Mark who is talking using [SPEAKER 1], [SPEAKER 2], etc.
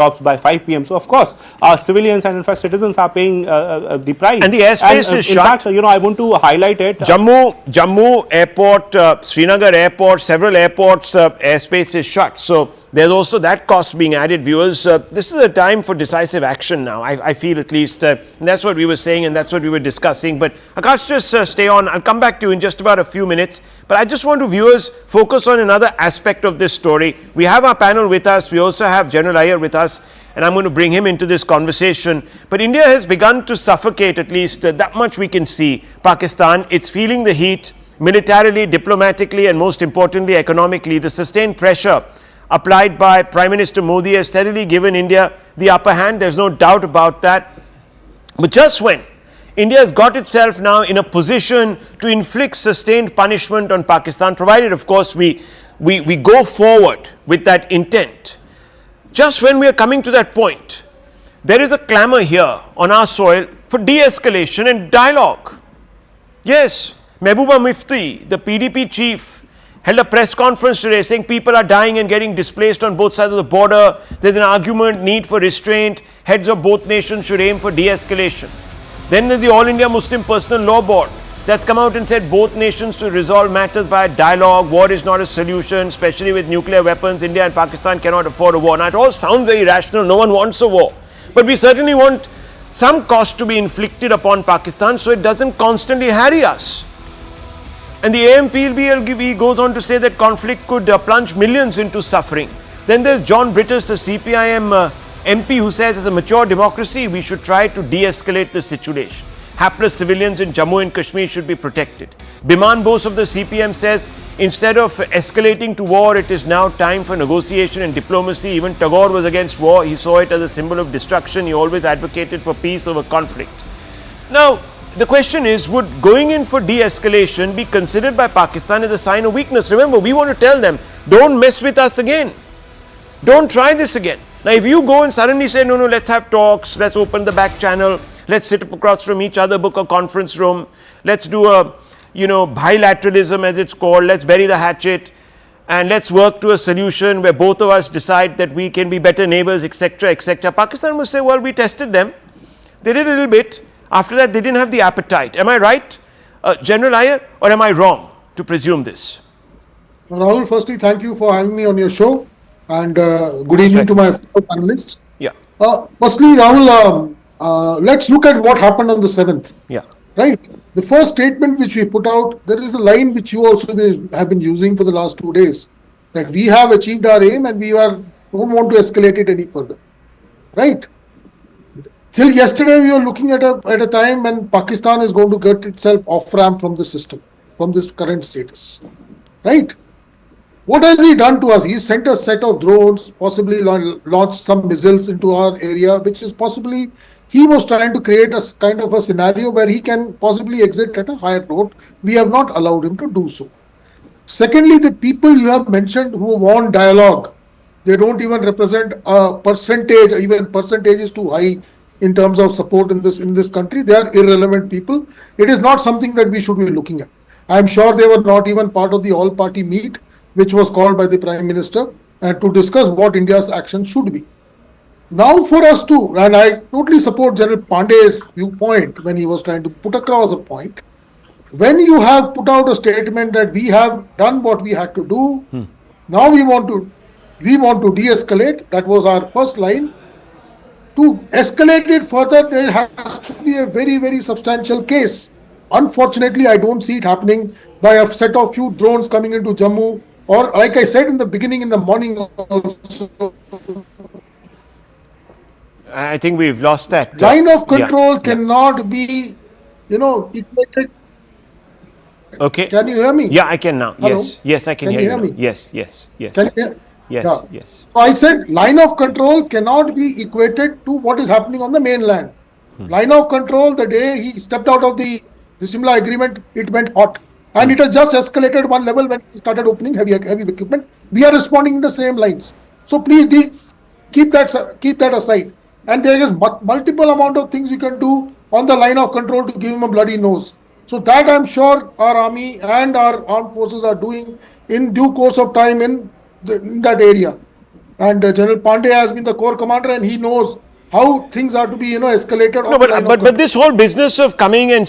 [SPEAKER 1] stops by 5 p.m. So, of course, civilians and in fact citizens are paying the price.
[SPEAKER 2] And the airspace is shut.
[SPEAKER 1] In fact, I want to highlight it.
[SPEAKER 2] Jammu airport, Srinagar airport, several airports, airspace is shut. So there's also that cost being added, viewers. This is a time for decisive action now, I feel at least. And that's what we were saying and that's what we were discussing. But Akash, just stay on. I'll come back to you in just about a few minutes. But I just want to, viewers, focus on another aspect of this story. We have our panel with us. We also have General Iyer with us. And I'm going to bring him into this conversation. But India has begun to suffocate, at least that much we can see. Pakistan, it's feeling the heat militarily, diplomatically, and most importantly, economically. The sustained pressure applied by Prime Minister Modi has steadily given India the upper hand. There's no doubt about that. But just when India has got itself now in a position to inflict sustained punishment on Pakistan, provided, of course, we go forward with that intent, just when we are coming to that point, there is a clamor here on our soil for de-escalation and dialogue. Yes, Mehbooba Mufti, the PDP chief, held a press conference today saying people are dying and getting displaced on both sides of the border. There's an argument, need for restraint. Heads of both nations should aim for de-escalation. Then there's the All India Muslim Personal Law Board that's come out and said both nations should resolve matters via dialogue. War is not a solution, especially with nuclear weapons. India and Pakistan cannot afford a war. Now, it all sounds very rational. No one wants a war. But we certainly want some cost to be inflicted upon Pakistan so it doesn't constantly harry us. And the AMPLB goes on to say that conflict could plunge millions into suffering. Then there's John Brittus, the CPIM MP, who says as a mature democracy, we should try to de-escalate the situation. Hapless civilians in Jammu and Kashmir should be protected. Biman Bose of the CPM says instead of escalating to war, it is now time for negotiation and diplomacy. Even Tagore was against war. He saw it as a symbol of destruction. He always advocated for peace over conflict. Now, the question is, would going in for de-escalation be considered by Pakistan as a sign of weakness? Remember, we want to tell them, don't mess with us again. Don't try this again. Now, if you go and suddenly say, no, let's have talks, let's open the back channel, let's sit across from each other, book a conference room, let's do a, bilateralism as it's called, let's bury the hatchet, and let's work to a solution where both of us decide that we can be better neighbors, etc., etc. Pakistan will say, well, we tested them. They did a little bit. After that, they didn't have the appetite. Am I right, General Iyer, or am I wrong to presume this?
[SPEAKER 3] Rahul, firstly, thank you for having me on your show, and good evening to my fellow panelists.
[SPEAKER 2] Yeah.
[SPEAKER 3] Firstly, Rahul, let's look at what happened on the 7th.
[SPEAKER 2] Yeah.
[SPEAKER 3] Right. The first statement which we put out, there is a line which you also have been using for the last 2 days, that we have achieved our aim and we don't want to escalate it any further. Right. Till yesterday, we were looking at a time when Pakistan is going to get itself off-ramp from the system, from this current status. Right? What has he done to us? He sent a set of drones, possibly launched some missiles into our area, which is possibly, he was trying to create a kind of a scenario where he can possibly exit at a higher note. We have not allowed him to do so. Secondly, the people you have mentioned who want dialogue, they don't even represent a percentage, even percentage is too high in terms of support in this country. They are irrelevant people. It is not something that we should be looking at. I am sure they were not even part of the all-party meet, which was called by the Prime Minister, and to discuss what India's action should be. Now for us to, and I totally support General Pandey's viewpoint when he was trying to put across a point, when you have put out a statement that we have done what we had to do, now we want to de-escalate. That was our first line. To escalate it further, there has to be a very, very substantial case. Unfortunately, I don't see it happening by a set of few drones coming into Jammu, or like I said in the beginning, in the morning also.
[SPEAKER 2] I think we've lost that.
[SPEAKER 3] Line of control cannot be, equated.
[SPEAKER 2] Okay.
[SPEAKER 3] Can you hear me?
[SPEAKER 2] Yeah, I can now.
[SPEAKER 3] Hello?
[SPEAKER 2] Yes, I can hear you.
[SPEAKER 3] Me?
[SPEAKER 2] Yes.
[SPEAKER 3] Can you hear?
[SPEAKER 2] Yes.
[SPEAKER 3] So I said line of control cannot be equated to what is happening on the mainland. Line of control, the day he stepped out of the Simla agreement, it went hot. And it has just escalated one level when he started opening heavy equipment. We are responding in the same lines. So please keep that aside. And there is multiple amount of things you can do on the line of control to give him a bloody nose. So that I'm sure our army and our armed forces are doing in due course of time in that area. and General Pandey has been the corps commander, and he knows how things are to be, escalated.
[SPEAKER 2] No, but this whole business of coming and saying